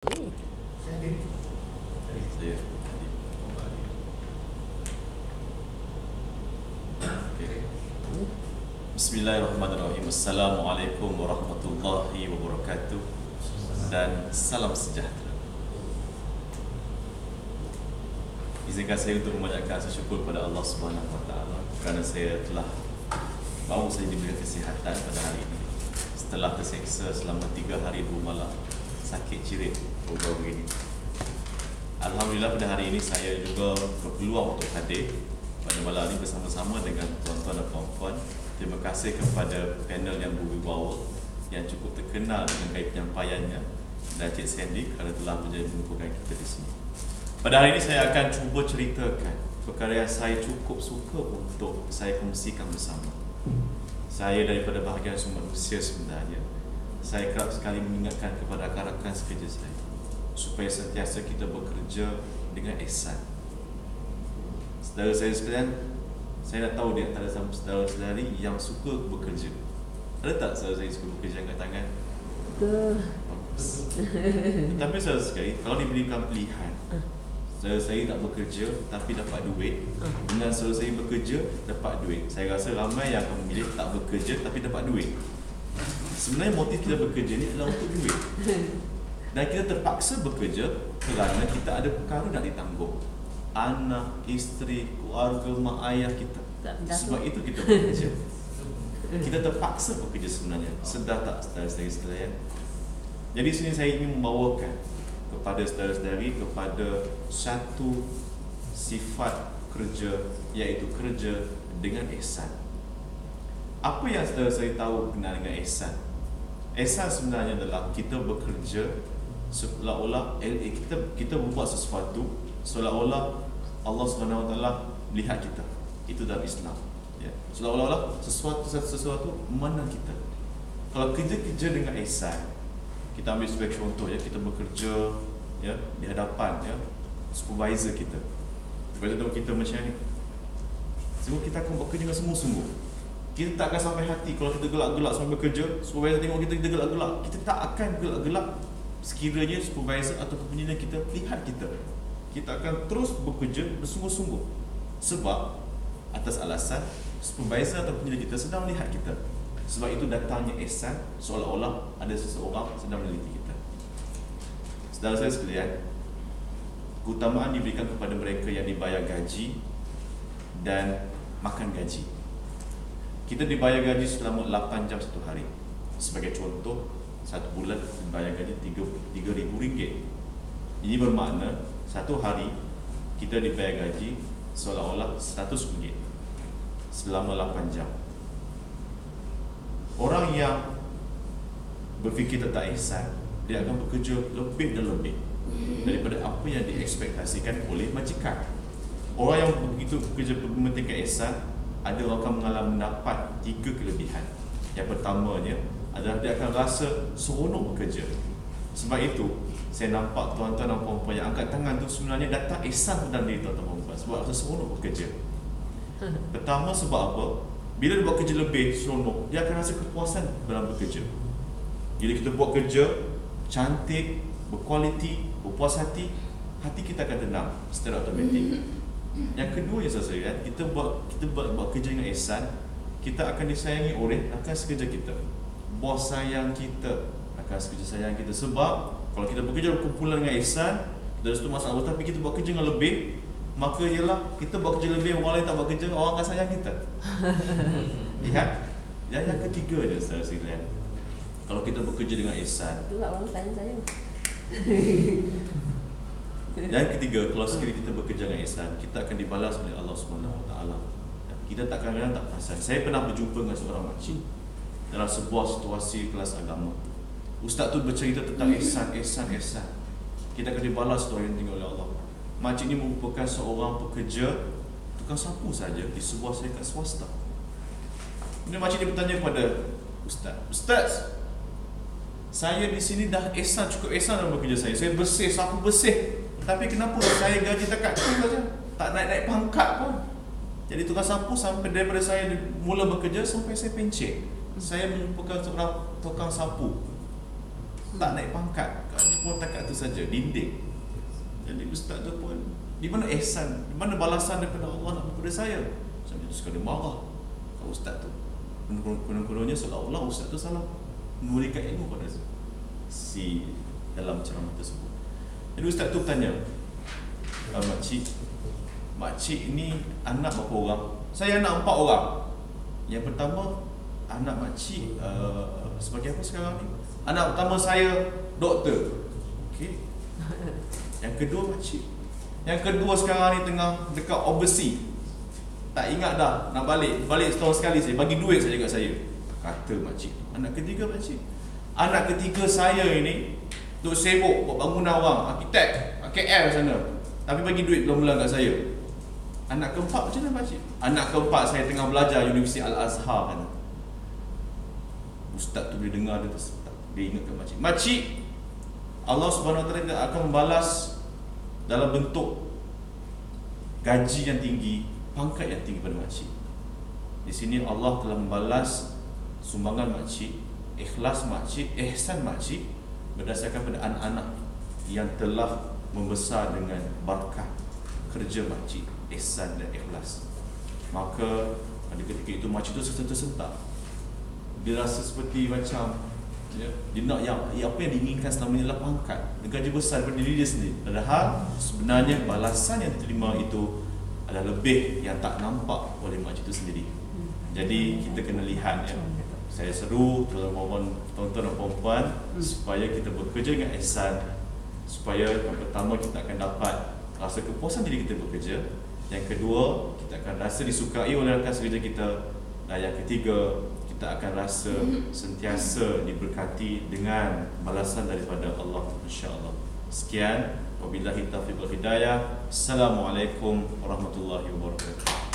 Bismillahirrahmanirrahim. Assalamualaikum warahmatullahi wabarakatuh. Dan salam sejahtera. Izinkan saya untuk memanjatkan syukur kepada Allah Subhanahu Wa Taala kerana saya telah baru saja diberi kesihatan pada hari ini setelah terseksa selama 3 hari 2 malam sakit cirit baru-baru ini. Alhamdulillah pada hari ini saya juga berpeluang untuk hadir pada malam ini bersama-sama dengan tuan-tuan dan puan-puan. Terima kasih kepada panel yang berwibawa yang cukup terkenal dengan gaya penyampaiannya dan Cik Sandy kerana telah menjadi mengumpulkan kita di sini. Pada hari ini saya akan cuba ceritakan perkara yang saya cukup suka untuk saya kongsikan bersama. Saya daripada bahagian sumber manusia sebenarnya, saya kerap sekali mengingatkan kepada rakan-rakan sekerja saya supaya sentiasa kita bekerja dengan ihsan. Saudara saya sekalian, saya nak tahu di antara saudara-saudari yang suka bekerja. Ada tak saudara saya suka bekerja angkat tangan? Bagus. Tetapi saudara sekali, kalau diberikan pilihan, saudara saya tak bekerja tapi dapat duit, dengan saudara saya bekerja dapat duit, saya rasa ramai yang akan memilih tak bekerja tapi dapat duit. Sebenarnya motif kita bekerja ni adalah untuk duit. Dan kita terpaksa bekerja kerana kita ada perkara nak ditanggung. Anak, isteri, keluarga, mak ayah kita. Sebab itu kita bekerja. Kita terpaksa bekerja sebenarnya. Sedar tak saudara-saudari sekalian? Jadi sini saya ingin membawakan kepada saudara-saudari kepada satu sifat kerja, iaitu kerja dengan ihsan. Apa yang saudara-saudari tahu kenal dengan ihsan? Ihsan sebenarnya adalah kita bekerja seolah-olah kita membuat sesuatu seolah-olah Allah SWT melihat kita. Itu dalam Islam, ya. Seolah-olah sesuatu memandang kita. Kalau kerja-kerja dengan ihsan, kita ambil sebagai contoh, ya, kita bekerja, ya, di hadapan, ya, supervisor kita. Supervisor tahu kita macam ni, semua kita akan bekerja dengan sungguh-sungguh. Kita tak akan sampai hati kalau kita gelak-gelak sambil bekerja. Supervisor tengok kita gelak-gelak, kita tak akan gelak-gelak sekiranya supervisor atau pembina kita lihat kita. Kita akan terus bekerja bersungguh-sungguh. Sebab atas alasan supervisor atau pembina kita sedang melihat kita. Sebab itu datangnya ihsan seolah-olah ada seseorang sedang meneliti kita. Saudara saya sekalian, keutamaan diberikan kepada mereka yang dibayar gaji dan makan gaji. Kita dibayar gaji selama 8 jam satu hari. Sebagai contoh, satu bulan dibayar gaji RM3,000. Ini bermakna satu hari kita dibayar gaji seolah-olah RM100 selama 8 jam. Orang yang berfikir tentang ihsan, dia akan bekerja lebih dan lebih daripada apa yang diekspektasikan oleh majikan. Orang yang begitu bekerja mementingkan ihsan, ada orang akan mendapat 3 kelebihan. Yang pertamanya adalah dia akan rasa seronok bekerja. Sebab itu saya nampak tuan-tuan dan puan-puan yang angkat tangan tu sebenarnya datang ihsan dalam diri tuan-tuan dan puan-puan sebab rasa seronok bekerja. Pertama sebab apa? Bila dia buat kerja lebih seronok, dia akan rasa kepuasan dalam bekerja. Bila kita buat kerja cantik, berkualiti, berpuas hati, hati kita akan tenang secara automatik. Yang kedua yang saya lihat, kita buat kerja dengan ihsan, kita akan disayangi oleh rakan sekerja kita. Bos sayang kita, rakan sekerja sayang kita. Sebab kalau kita bekerja kumpulan dengan ihsan, dari situ masalah. Tapi kita buat kerja dengan lebih, maka ialah kita buat kerja lebih, orang lain tak buat kerja, orang akan sayang kita. Lihat. Dan yang ketiga je saudara sekalian, kalau kita bekerja dengan ihsan, itulah orang sayang saya. yang ketiga, kalau sekiranya kita bekerja dengan ihsan, kita akan dibalas oleh Allah SWT. Kita takkan tak perasan. Saya pernah berjumpa dengan seorang makcik dalam sebuah situasi kelas agama. Ustaz tu bercerita tentang ihsan. Kita akan dibalas tu yang tinggal oleh Allah. Makcik ni merupakan seorang pekerja tukang sapu saja di sebuah syarikat swasta. Kemudian makcik ni bertanya kepada Ustaz, saya di sini dah cukup ihsan dalam bekerja saya. Saya bersih, sapu bersih. Tapi kenapa saya gaji dekat tu saja? Tak naik-naik pangkat pun. Jadi tukang sapu sampai daripada saya mula bekerja sampai saya pencet. Saya merupakan seorang tukang sapu. Tak naik pangkat. Hanya pun takat tu saja, dinding. Jadi ustaz tu pun, di mana ihsan, di mana balasan daripada Allah nak kepada saya? Sampai tu sekali marah kalau ustaz tu. Kononnya seolah-olah ustaz tu salah memberikan ilmu pada si dalam ceramah tersebut. Jadi ustaz tu tanya, makcik ni anak berapa orang? Saya anak 4 orang. Yang pertama, anak makcik sebagai apa sekarang ni? Anak pertama saya doktor. Okey. Yang kedua makcik. Yang kedua sekarang ni tengah dekat overseas. Tak ingat dah nak balik setahun sekali saya bagi duit saja kat saya. Kata makcik. Anak ketiga makcik. Anak ketiga saya ini duk sibuk buat bangunan orang, arkitek, KL sana. Tapi bagi duit bulan-bulan kat saya. Anak keempat macam mana makcik? Anak keempat saya tengah belajar Universiti Al-Azhar kan. Ustaz tu bila dengar dia ingat ke makcik. Makcik, Allah Subhanahu Wa Taala akan membalas dalam bentuk gaji yang tinggi, pangkat yang tinggi pada makcik. Di sini Allah telah membalas sumbangan makcik, ikhlas makcik, ihsan makcik berdasarkan pada anak-anak yang telah membesar dengan berkah kerja makcik, ihsan dan ikhlas. Maka pada ketika itu makcik itu tersentak. Dia rasa seperti macam dia nak yang apa yang diinginkan selama ini adalah pangkat dan gaji besar daripada diri dia sendiri. Padahal sebenarnya balasan yang diterima itu adalah lebih yang tak nampak oleh makcik itu sendiri. Jadi kita kena lihat ya. Saya seru tuan-tuan dan puan-puan supaya kita bekerja dengan ihsan, supaya yang pertama kita akan dapat rasa kepuasan diri kita bekerja, yang kedua kita akan rasa disukai oleh rakan sekerja kita, dan yang ketiga kita akan rasa sentiasa diberkati dengan balasan daripada Allah, insya-Allah. Sekian, wabillahi taufiq wal hidayah. Assalamualaikum warahmatullahi wabarakatuh.